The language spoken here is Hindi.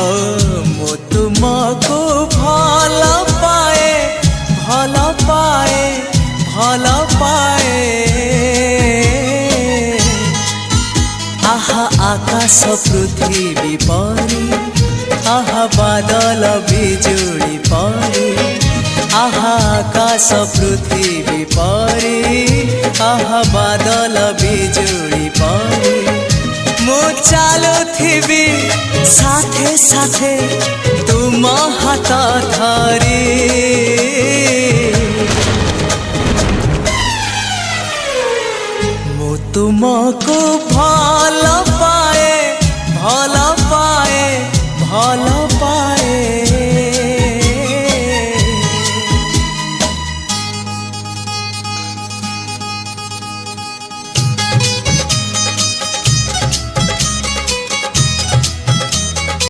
ओ मो तुमको भल पाए भल पाए भल पाए। आहा आकाश पृथ्वी परी आहा बादल बिजुली परी आहा आकाश पृथ्वी परी आहा बादल बिजुली परी। मु चालुथिबी साथे साथे तुम हाथ धरी। मु तुमको भल पाए भल पाए भल